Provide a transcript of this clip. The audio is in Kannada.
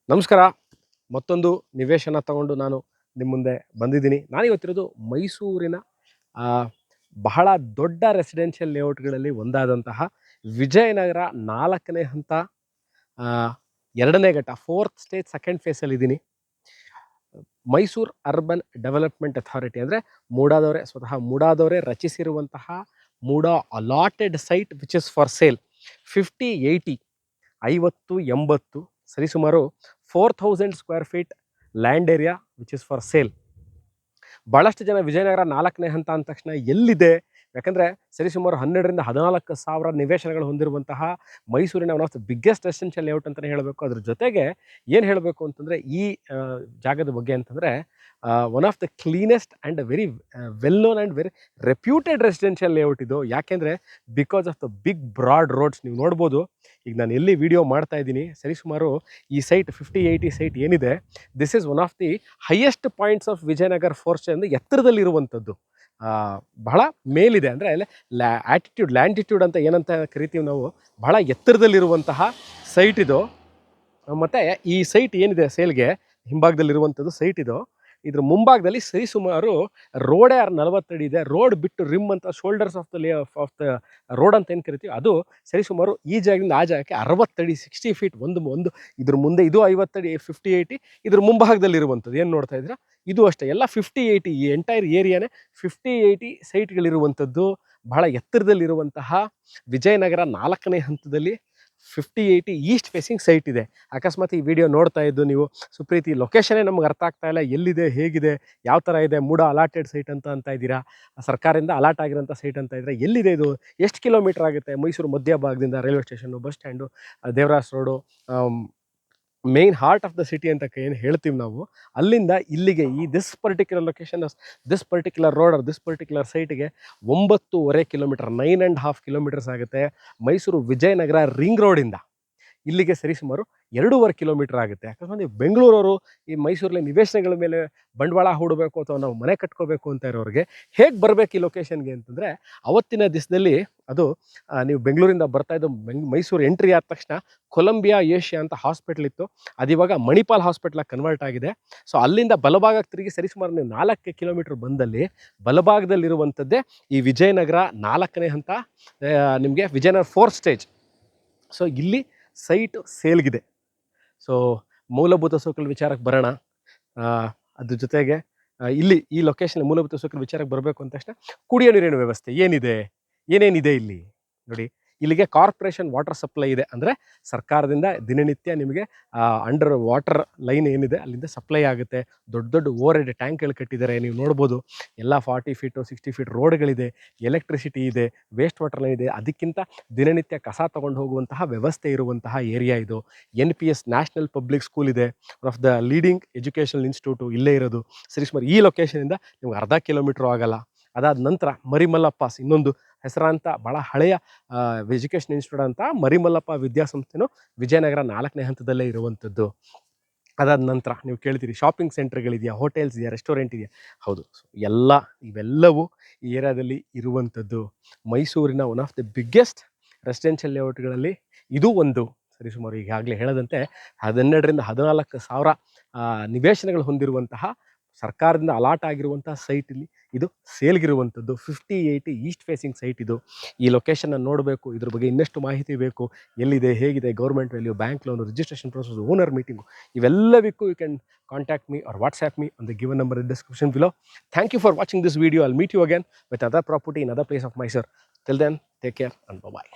ನಮಸ್ಕಾರ. ಮತ್ತೊಂದು ನಿವೇಶನ ತಗೊಂಡು ನಾನು ನಿಮ್ಮ ಮುಂದೆ ಬಂದಿದ್ದೀನಿ. ನಾನಿವತ್ತಿರೋದು ಮೈಸೂರಿನ ಆ, ಬಹಳ ದೊಡ್ಡ ರೆಸಿಡೆನ್ಷಿಯಲ್ ಲೇಔಟ್ಗಳಲ್ಲಿ ಒಂದಾದಂತಹ ವಿಜಯನಗರ 4ನೇ ಹಂತ, ಆ, 2ನೇ ಘಟ್ಟ, 4th ಸ್ಟೇಜ್ 2nd ಫೇಸಲ್ಲಿದ್ದೀನಿ. ಮೈಸೂರು ಅರ್ಬನ್ ಡೆವಲಪ್ಮೆಂಟ್ ಅಥಾರಿಟಿ ಅಂದರೆ ಸ್ವತಃ ಮೂಡಾದವರೇ ರಚಿಸಿರುವಂತಹ MUDA allotted site which is for sale 50-80 50-80 ಸರಿಸುಮಾರು 4000 square feet land area which is for sale. ಭಾಳಷ್ಟು ಜನ ವಿಜಯನಗರ 4ನೇ ಹಂತ ಅಂದ ತಕ್ಷಣ ಎಲ್ಲಿದೆ, ಯಾಕಂದರೆ ಸರಿಸುಮಾರು 12,000-14,000 ನಿವೇಶನಗಳು ಹೊಂದಿರುವಂತಹ ಮೈಸೂರಿನ one of the biggest residential layout ಅಂತಲೇ ಹೇಳಬೇಕು. ಅದ್ರ ಜೊತೆಗೆ ಏನು ಹೇಳಬೇಕು ಅಂತಂದರೆ ಈ ಜಾಗದ ಬಗ್ಗೆ ಅಂತಂದರೆ one of the cleanest and very well known and very reputed residential layout ಇದು. ಯಾಕೆಂದರೆ because of the big broad roads. ನೀವು ನೋಡ್ಬೋದು, ಈಗ ನಾನು ಎಲ್ಲಿ ವಿಡಿಯೋ ಮಾಡ್ತಾ ಇದ್ದೀನಿ, ಸರಿಸುಮಾರು ಈ ಸೈಟ್ 50-80 ಸೈಟ್ ಏನಿದೆ, this is one of the highest points of Vijayanagar ಫೋರ್ಸ್ಟ್ ಎಂದು ಎತ್ತರದಲ್ಲಿರುವಂಥದ್ದು. ಬಹಳ ಮೇಲಿದೆ, ಅಂದರೆ ಲ್ಯಾಂಟಿಟ್ಯೂಡ್ ಅಂತ ಏನಂತ ಕರಿತೀವಿ ನಾವು, ಬಹಳ ಎತ್ತರದಲ್ಲಿರುವಂತಹ ಸೈಟ್ ಇದು. ಮತ್ತು ಈ ಸೈಟ್ ಏನಿದೆ ಸೇಲ್ಗೆ ಹಿಂಭಾಗದಲ್ಲಿರುವಂಥದ್ದು ಸೈಟ್ ಇದು. ಇದ್ರ ಮುಂಭಾಗದಲ್ಲಿ ಸರಿಸುಮಾರು ರೋಡೇ 40 ಅಡಿ ಇದೆ. ರೋಡ್ ಬಿಟ್ಟು ರಿಮ್ ಅಂತ ಶೋಲ್ಡರ್ಸ್ ಆಫ್ ದ ರೋಡ್ ಅಂತ ಏನು ಕರಿತೀವಿ, ಅದು ಸರಿಸುಮಾರು ಈ ಜಾಗದಿಂದ ಆ ಜಾಗಕ್ಕೆ 60 ಅಡಿ 60 ಫೀಟ್ ಒಂದು ಇದ್ರ ಮುಂದೆ ಇದು 50 ಅಡಿ 50-80 ಇದ್ರ ಮುಂಭಾಗದಲ್ಲಿರುವಂಥದ್ದು ಏನು ನೋಡ್ತಾ ಇದ್ದೀರಾ, ಇದು ಅಷ್ಟೇ. ಎಲ್ಲ 50-80 ಈ ಎಂಟೈರ್ ಏರಿಯಾನೇ 50-80 ಸೈಟ್ಗಳಿರುವಂಥದ್ದು. ಬಹಳ ಎತ್ತರದಲ್ಲಿರುವಂತಹ ವಿಜಯನಗರ 4ನೇ ಹಂತದಲ್ಲಿ 50-80 ಈಸ್ಟ್ ಫೇಸಿಂಗ್ ಸೈಟ್ ಇದೆ. ಅಕಸ್ಮಾತ್ ಈ ವಿಡಿಯೋ ನೋಡ್ತಾ ಇದ್ದು ನೀವು, ಸುಪ್ರೀತಿ ಲೊಕೇಶನ್ನೇ ನಮ್ಗೆ ಅರ್ಥ ಆಗ್ತಾ ಇಲ್ಲ, ಎಲ್ಲಿದೆ, ಹೇಗಿದೆ, ಯಾವ ಥರ ಇದೆ, ಮೂಡ ಅಲಾಟೆಡ್ ಸೈಟ್ ಅಂತ ಇದ್ದೀರಾ, ಸರ್ಕಾರದಿಂದ ಅಲಾಟ್ ಆಗಿರೋಂಥ ಸೈಟ್ ಅಂತ ಇದ್ದರೆ ಎಲ್ಲಿದೆ ಇದು, ಎಷ್ಟು ಕಿಲೋಮೀಟರ್ ಆಗುತ್ತೆ ಮೈಸೂರು ಮಧ್ಯಭಾಗದಿಂದ, railway station, bus stand, Devaraj road, main heart of the city ಅಂತ ಏನು ಹೇಳ್ತೀವಿ ನಾವು, ಅಲ್ಲಿಂದ ಇಲ್ಲಿಗೆ ಈ this particular location, this particular road this particular ಸೈಟಿಗೆ 9.5 ಕಿಲೋಮೀಟರ್ 9.5 ಕಿಲೋಮೀಟರ್ಸ್ ಆಗುತ್ತೆ. ಮೈಸೂರು ವಿಜಯನಗರ ರಿಂಗ್ ರೋಡಿಂದ ಇಲ್ಲಿಗೆ ಸರಿಸುಮಾರು 2.5 ಕಿಲೋಮೀಟರ್ ಆಗುತ್ತೆ. ಯಾಕಂದರೆ ನೀವು ಬೆಂಗಳೂರವರು ಈ ಮೈಸೂರಲ್ಲಿ ನಿವೇಶನಗಳ ಮೇಲೆ ಬಂಡವಾಳ ಹೂಡಬೇಕು ಅಥವಾ ನಾವು ಮನೆ ಕಟ್ಕೋಬೇಕು ಅಂತ ಇರೋರಿಗೆ ಹೇಗೆ ಬರಬೇಕು ಈ ಲೊಕೇಶನ್ಗೆ ಅಂತಂದರೆ, ಅವತ್ತಿನ ದಿವಸದಲ್ಲಿ ಅದು ನೀವು ಬೆಂಗಳೂರಿಂದ ಬರ್ತಾ ಇದ್ದು ಮೈಸೂರು ಎಂಟ್ರಿ ಆದ ತಕ್ಷಣ ಕೊಲಂಬಿಯಾ ಏಷ್ಯಾ ಅಂತ ಹಾಸ್ಪಿಟ್ಲ್ ಇತ್ತು, ಅದಿವಾಗ ಮಣಿಪಾಲ್ ಹಾಸ್ಪಿಟ್ಲಾಗಿ ಕನ್ವರ್ಟ್ ಆಗಿದೆ. ಸೊ ಅಲ್ಲಿಂದ ಬಲಭಾಗಕ್ಕೆ ತಿರುಗಿ ಸರಿಸುಮಾರು ನೀವು 4 ಕಿಲೋಮೀಟರ್ ಬಂದಲ್ಲಿ ಬಲಭಾಗದಲ್ಲಿರುವಂಥದ್ದೇ ಈ ವಿಜಯನಗರ 4ನೇ ಹಂತ, ನಿಮಗೆ ವಿಜಯನಗರ 4th ಸ್ಟೇಜ್. ಸೊ ಇಲ್ಲಿ ಸೈಟ್ ಸೇಲ್ಗಿದೆ. ಸೊ ಮೂಲಭೂತ ಸೌಕರ್ಯ ವಿಚಾರಕ್ಕೆ ಬರೋಣ. ಅದ್ರ ಜೊತೆಗೆ ಇಲ್ಲಿ ಈ ಲೊಕೇಶನ್ ಮೂಲಭೂತ ಸೌಕರ್ಯ ವಿಚಾರಕ್ಕೆ ಬರಬೇಕು ಅಂದ ತಕ್ಷಣ ಕುಡಿಯೋ ನೀರಿನ ವ್ಯವಸ್ಥೆ ಏನೇನಿದೆ ಇಲ್ಲಿ ನೋಡಿ. ಇಲ್ಲಿಗೆ ಕಾರ್ಪೊರೇಷನ್ ವಾಟರ್ ಸಪ್ಲೈ ಇದೆ, ಅಂದರೆ ಸರ್ಕಾರದಿಂದ ದಿನನಿತ್ಯ ನಿಮಗೆ ಅಂಡರ್ ವಾಟರ್ ಲೈನ್ ಏನಿದೆ ಅಲ್ಲಿಂದ ಸಪ್ಲೈ ಆಗುತ್ತೆ. ದೊಡ್ಡ ಓವರ್ ಹೆಡ್ ಟ್ಯಾಂಕ್ಗಳು ಕಟ್ಟಿದ್ದಾರೆ, ನೀವು ನೋಡ್ಬೋದು. ಎಲ್ಲ 40 ಫೀಟು 60 ಫೀಟ್ ರೋಡ್ಗಳಿದೆ, ಎಲೆಕ್ಟ್ರಿಸಿಟಿ ಇದೆ, ವೇಸ್ಟ್ ವಾಟರ್ ಲೈನ್ ಇದೆ. ಅದಕ್ಕಿಂತ ದಿನನಿತ್ಯ ಕಸ ತಗೊಂಡು ಹೋಗುವಂತಹ ವ್ಯವಸ್ಥೆ ಇರುವಂತಹ ಏರಿಯಾ ಇದು. NPS ನ್ಯಾಷನಲ್ ಪಬ್ಲಿಕ್ ಸ್ಕೂಲ್ ಇದೆ, one of the leading educational institute ಇಲ್ಲೇ ಇರೋದು. ಸರಿಸುಮಾರು ಈ ಲೊಕೇಶನಿಂದ ನಿಮ್ಗೆ ಅರ್ಧ ಕಿಲೋಮೀಟ್ರು ಆಗಲ್ಲ. ಅದಾದ ನಂತರ ಮರಿಮಲ್ಲಪ್ಪ, ಇನ್ನೊಂದು ಹೆಸರಾಂತ ಭಾಳ ಹಳೆಯ ಎಜುಕೇಷನ್ ಇನ್ಸ್ಟಿಟ್ಯೂಟ್ ಅಂತ ಮರಿಮಲ್ಲಪ್ಪ ವಿದ್ಯಾಸಂಸ್ಥೆನೂ ವಿಜಯನಗರ 4ನೇ ಹಂತದಲ್ಲೇ ಇರುವಂಥದ್ದು. ಅದಾದ ನಂತರ ನೀವು ಕೇಳ್ತೀರಿ ಶಾಪಿಂಗ್ ಸೆಂಟರ್ಗಳಿದೆಯಾ, ಹೋಟೆಲ್ಸ್ ಇದೆಯಾ, ರೆಸ್ಟೋರೆಂಟ್ ಇದೆಯಾ? ಹೌದು, ಇವೆಲ್ಲವೂ ಈ ಏರಿಯಾದಲ್ಲಿ ಇರುವಂಥದ್ದು. ಮೈಸೂರಿನ one of the biggest residential ಲೇಔಟ್ಗಳಲ್ಲಿ ಇದು ಒಂದು. ಸರಿಸುಮಾರು ಈಗಾಗಲೇ ಹೇಳದಂತೆ 12,000-14,000 ನಿವೇಶನಗಳು ಹೊಂದಿರುವಂತಹ ಸರ್ಕಾರದಿಂದ ಅಲಾಟ್ ಆಗಿರುವಂತಹ ಸೈಟ್ ಇಲ್ಲಿ ಇದು ಸೇಲ್ಗಿರುವಂಥದ್ದು. 50-80 ಈಸ್ಟ್ ಫೇಸಿಂಗ್ ಸೈಟ್ ಇದು. ಈ ಲೊಕೇಶನ್ನ ನೋಡಬೇಕು, ಇದ್ರ ಬಗ್ಗೆ ಇನ್ನಷ್ಟು ಮಾಹಿತಿ ಬೇಕು, ಎಲ್ಲಿದೆ, ಹೇಗಿದೆ, government value, bank loan, registration process, owner meeting, ಇವೆಲ್ಲವಕ್ಕೂ you can contact me or WhatsApp me on the given number in description below. Thank you for watching this video. I'll meet you again with another property in another place of Mysore. Till then, take care and bye-bye.